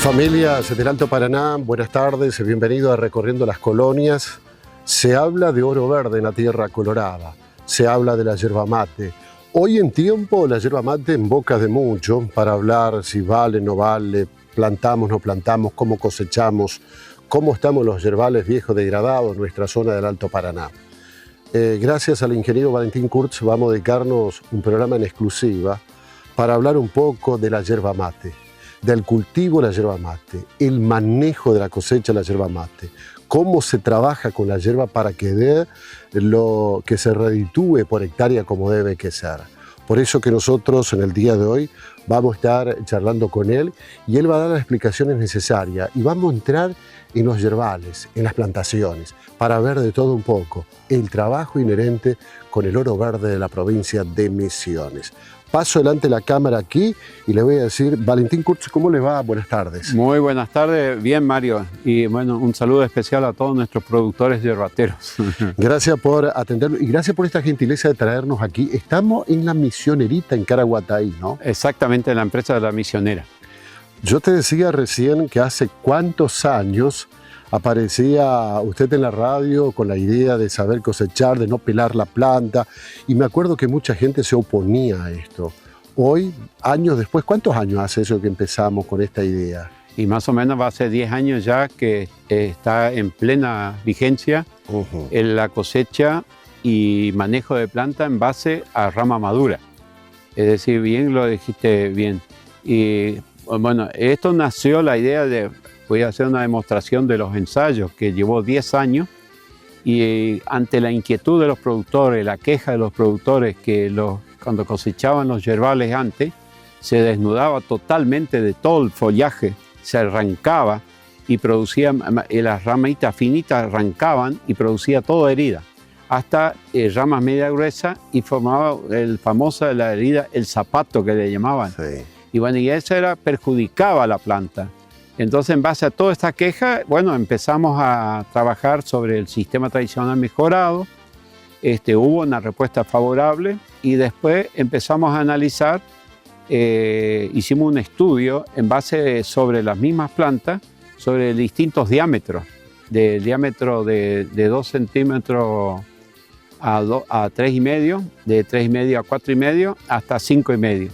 Familias del Alto Paraná, buenas tardes, bienvenido a Recorriendo las Colonias. Se habla de oro verde en la tierra colorada, se habla de la yerba mate. Hoy en tiempo la yerba mate en boca de mucho para hablar si vale, no vale, plantamos, no plantamos, cómo cosechamos, cómo estamos los yerbales viejos degradados en nuestra zona del Alto Paraná. Gracias al ingeniero Valentín Kurtz vamos a dedicarnos un programa en exclusiva para hablar un poco de la yerba mate, del cultivo de la yerba mate, el manejo de la cosecha de la yerba mate, cómo se trabaja con la yerba para que dé lo que se reditúe por hectárea como debe que ser. Por eso que nosotros en el día de hoy vamos a estar charlando con él y él va a dar las explicaciones necesarias y vamos a entrar en los yerbales, en las plantaciones, para ver de todo un poco el trabajo inherente con el oro verde de la provincia de Misiones. Paso delante de la cámara aquí y le voy a decir, Valentín Kurtz, ¿cómo le va? Buenas tardes. Muy buenas tardes, bien Mario, y bueno, un saludo especial a todos nuestros productores yerbateros. Gracias por atenderlo y gracias por esta gentileza de traernos aquí. Estamos en la Misionerita, en Caraguatay, ¿no? Exactamente, en la empresa de la Misionera. Yo te decía recién que hace cuántos años aparecía usted en la radio con la idea de saber cosechar, de no pelar la planta, y me acuerdo que mucha gente se oponía a esto. Hoy, años después, ¿cuántos años hace eso que empezamos con esta idea? Y más o menos va a ser 10 años ya que está en plena vigencia en la cosecha y manejo de planta en base a rama madura. Es decir, bien lo dijiste bien. Y bueno, esto nació la idea de... Voy a hacer una demostración de los ensayos que llevó 10 años y ante la inquietud de los productores, la queja de los productores que cuando cosechaban los yerbales antes se desnudaba totalmente de todo el follaje, se arrancaba y producía, las ramitas finitas arrancaban y producía toda herida, hasta ramas media gruesas y formaba el famoso de la herida, el zapato que le llamaban. Sí. Y bueno, y eso perjudicaba a la planta. Entonces, en base a toda esta queja, bueno, empezamos a trabajar sobre el sistema tradicional mejorado. Hubo una respuesta favorable y después empezamos a analizar, hicimos un estudio en base sobre las mismas plantas, sobre distintos diámetros, del diámetro de 2 centímetros a 3,5, de 3,5 a 4,5 hasta 5,5.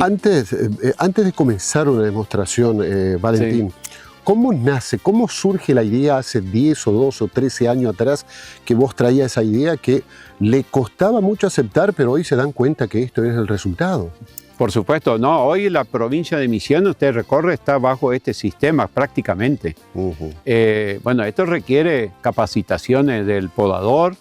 Antes de comenzar una demostración, Valentín, sí. ¿Cómo nace, cómo surge la idea hace 10 o 12 o 13 años atrás que vos traías esa idea que le costaba mucho aceptar, pero hoy se dan cuenta que esto es el resultado? Por supuesto, no, hoy la provincia de Misiones, usted recorre, está bajo este sistema prácticamente. Bueno, esto requiere capacitaciones del podador,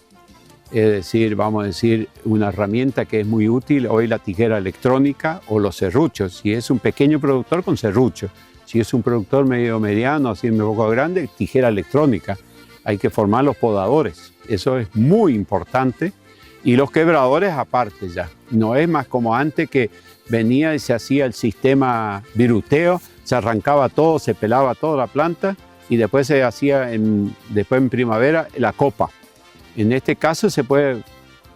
es decir, vamos a decir, una herramienta que es muy útil, hoy la tijera electrónica o los serruchos, si es un pequeño productor con serrucho, si es un productor mediano, así un poco grande, tijera electrónica. Hay que formar los podadores, eso es muy importante, y los quebradores aparte ya. No es más como antes que venía y se hacía el sistema viruteo, se arrancaba todo, se pelaba toda la planta y después se hacía, después en primavera, la copa. En este caso se puede,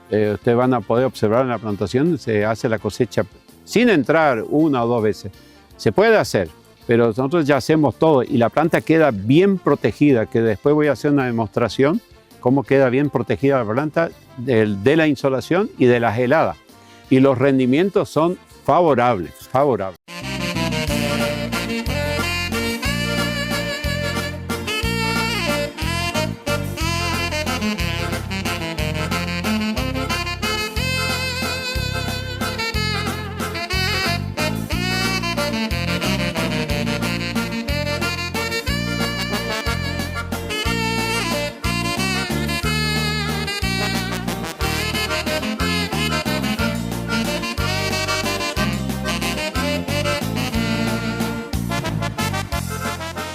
ustedes van a poder observar en la plantación, se hace la cosecha sin entrar 1 o 2 veces. Se puede hacer, pero nosotros ya hacemos todo y la planta queda bien protegida, que después voy a hacer una demostración cómo queda bien protegida la planta de la insolación y de las heladas. Y los rendimientos son favorables, favorables.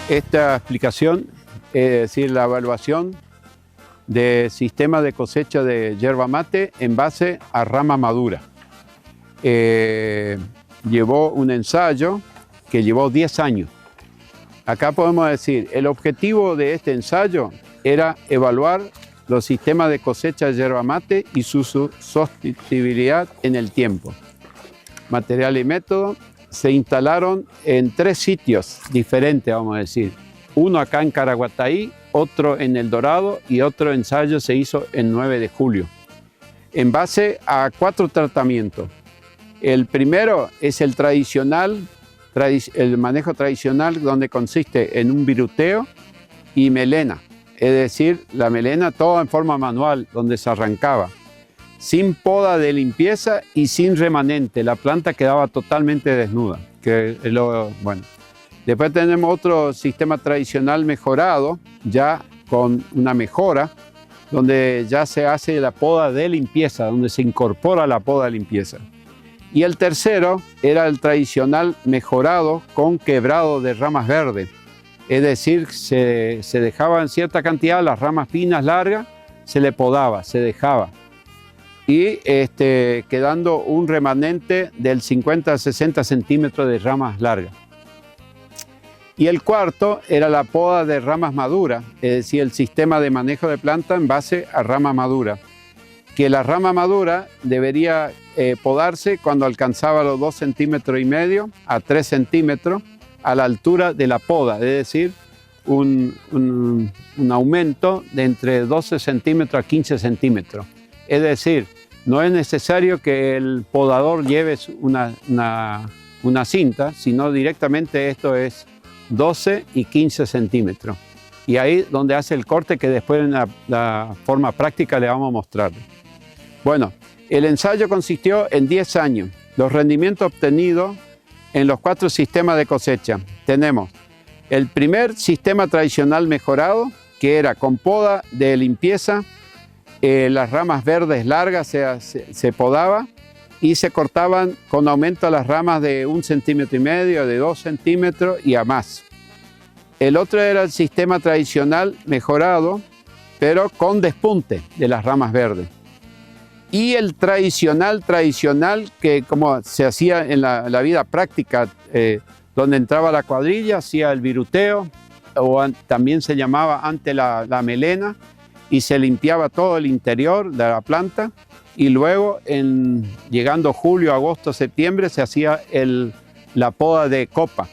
Esta explicación, es decir, la evaluación de sistema de cosecha de yerba mate en base a rama madura. Llevó un ensayo que llevó 10 años. Acá podemos decir, el objetivo de este ensayo era evaluar los sistemas de cosecha de yerba mate y su sostenibilidad en el tiempo. Material y método, se instalaron en 3 sitios diferentes, vamos a decir. Uno acá en Caraguatay, otro en El Dorado y otro ensayo se hizo el 9 de julio. En base a 4 tratamientos. El primero es el tradicional, el manejo tradicional, donde consiste en un viruteo y melena. Es decir, la melena toda en forma manual, donde se arrancaba. Sin poda de limpieza y sin remanente. La planta quedaba totalmente desnuda. Bueno. Después tenemos otro sistema tradicional mejorado, ya con una mejora, donde ya se hace la poda de limpieza, donde se incorpora la poda de limpieza. Y el tercero era el tradicional mejorado con quebrado de ramas verdes. Es decir, se dejaban cierta cantidad, las ramas finas, largas, se le podaba, se dejaba. Y quedando un remanente del 50 a 60 centímetros de ramas largas. Y el cuarto era la poda de ramas maduras, es decir, el sistema de manejo de planta en base a rama madura. Que la rama madura debería podarse cuando alcanzaba los 2,5 centímetros a 3 centímetros a la altura de la poda, es decir, un aumento de entre 12 centímetros a 15 centímetros. Es decir, no es necesario que el podador lleve una cinta, sino directamente esto es 12 y 15 centímetros. Y ahí donde hace el corte que después en la forma práctica le vamos a mostrar. Bueno, el ensayo consistió en 10 años. Los rendimientos obtenidos en los 4 sistemas de cosecha. Tenemos el primer sistema tradicional mejorado, que era con poda de limpieza, las ramas verdes largas se podaba y se cortaban con aumento a las ramas de 1,5 centímetros, de 2 centímetros y a más. El otro era el sistema tradicional mejorado, pero con despunte de las ramas verdes. Y el tradicional, que como se hacía en la vida práctica, donde entraba la cuadrilla, hacía el viruteo, o también se llamaba antes la melena, y se limpiaba todo el interior de la planta, y luego, llegando julio, agosto, septiembre, se hacía la poda de copa.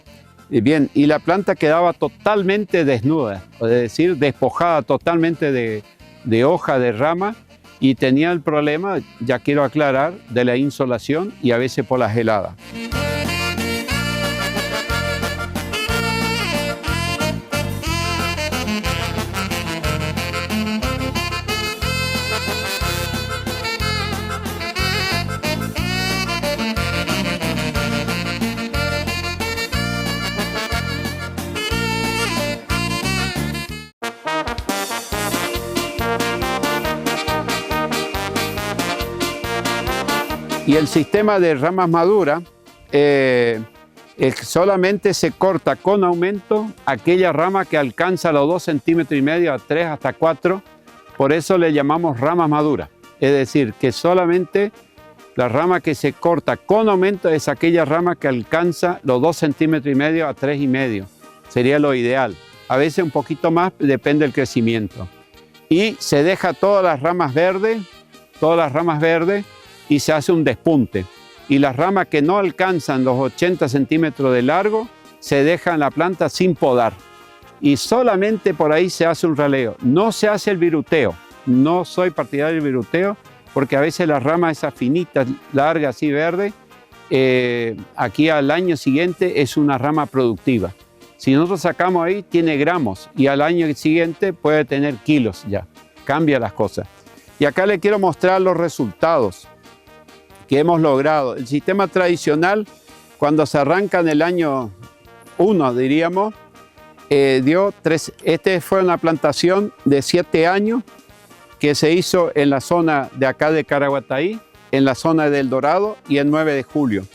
Bien, y la planta quedaba totalmente desnuda, es decir, despojada totalmente de hoja, de rama, y tenía el problema, ya quiero aclarar, de la insolación y a veces por las heladas. Y el sistema de ramas maduras solamente se corta con aumento aquella rama que alcanza los 2,5 centímetros, a 3 hasta 4. Por eso le llamamos ramas maduras. Es decir, que solamente la rama que se corta con aumento es aquella rama que alcanza los 2,5 centímetros a 3,5. Sería lo ideal. A veces un poquito más, depende del crecimiento. Y se deja todas las ramas verdes, y se hace un despunte. Y las ramas que no alcanzan los 80 centímetros de largo se dejan la planta sin podar. Y solamente por ahí se hace un raleo. No se hace el viruteo. No soy partidario del viruteo porque a veces las ramas esas finitas, largas, así verdes, aquí al año siguiente es una rama productiva. Si nosotros sacamos ahí, tiene gramos y al año siguiente puede tener kilos ya. Cambia las cosas. Y acá les quiero mostrar los resultados que hemos logrado. El sistema tradicional, cuando se arranca en el año 1, diríamos, dio 3. Fue una plantación de 7 años que se hizo en la zona de acá de Caraguatay, en la zona del Dorado y el 9 de julio.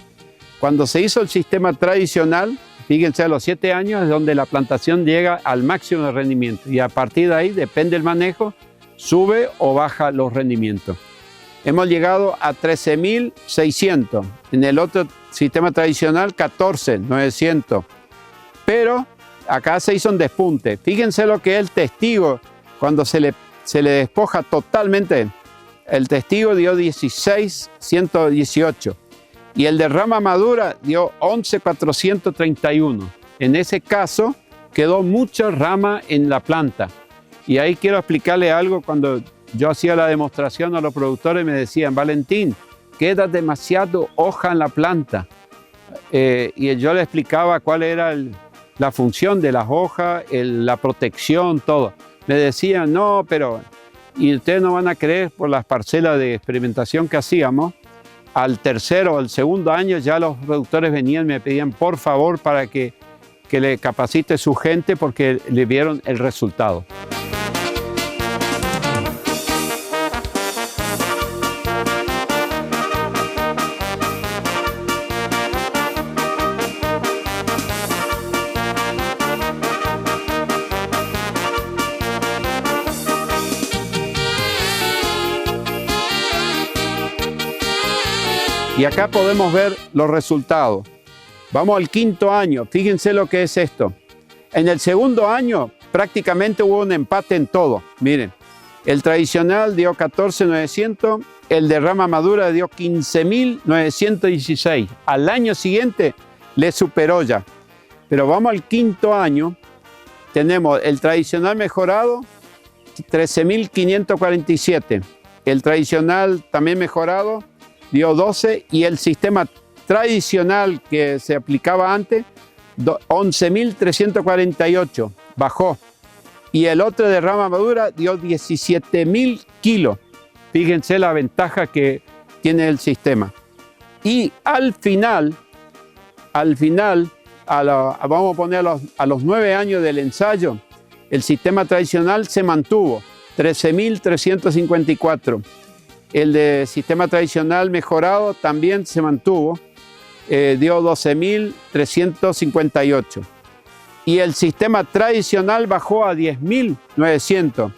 Cuando se hizo el sistema tradicional, fíjense, a los 7 años es donde la plantación llega al máximo de rendimiento y a partir de ahí, depende del manejo, sube o baja los rendimientos. Hemos llegado a 13.600, en el otro sistema tradicional 14.900, pero acá se hizo un despunte. Fíjense lo que es el testigo, cuando se le despoja totalmente, el testigo dio 16.118 Y el de rama madura dio 11.431. En ese caso, quedó mucha rama en la planta. Y ahí quiero explicarle algo. Cuando yo hacía la demostración a los productores me decían, Valentín, queda demasiado hoja en la planta. Y yo le explicaba cuál era la función de las hojas, la protección, todo. Me decían, no, pero... Y ustedes no van a creer, por las parcelas de experimentación que hacíamos, al tercero o al segundo año ya los productores venían y me pedían por favor para que le capacite su gente porque le vieron el resultado. Y acá podemos ver los resultados. Vamos al quinto año. Fíjense lo que es esto. En el segundo año prácticamente hubo un empate en todo. Miren, el tradicional dio 14.900, el de rama madura dio 15.916. Al año siguiente le superó ya. Pero vamos al quinto año. Tenemos el tradicional mejorado, 13.547. El tradicional también mejorado, dio 12, y el sistema tradicional que se aplicaba antes, 11.348, bajó. Y el otro de rama madura dio 17.000 kilos. Fíjense la ventaja que tiene el sistema. Y al final, vamos a poner a los 9 años del ensayo, el sistema tradicional se mantuvo, 13.354. El de sistema tradicional mejorado también se mantuvo, dio 12.358. Y el sistema tradicional bajó a 10.900.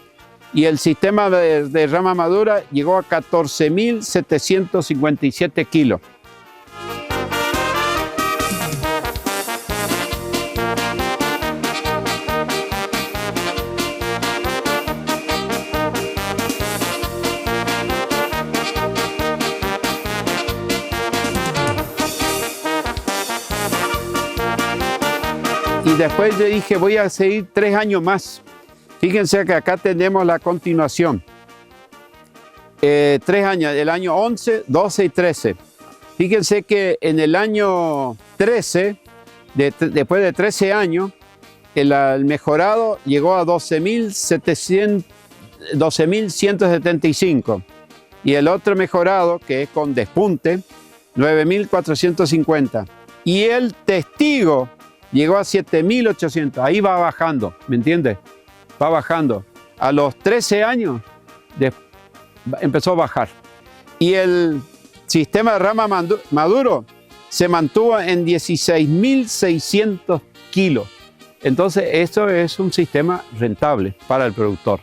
Y el sistema de rama madura llegó a 14.757 kilos. Y después yo dije, voy a seguir 3 años más. Fíjense que acá tenemos la continuación. 3 años, el año 11, 12 y 13. Fíjense que en el año 13, después de 13 años, el mejorado llegó a 12.175. Y el otro mejorado, que es con despunte, 9.450. Y el testigo llegó a 7.800, ahí va bajando, ¿me entiendes? Va bajando. A los 13 años empezó a bajar. Y el sistema de rama maduro se mantuvo en 16.600 kilos. Entonces, esto es un sistema rentable para el productor.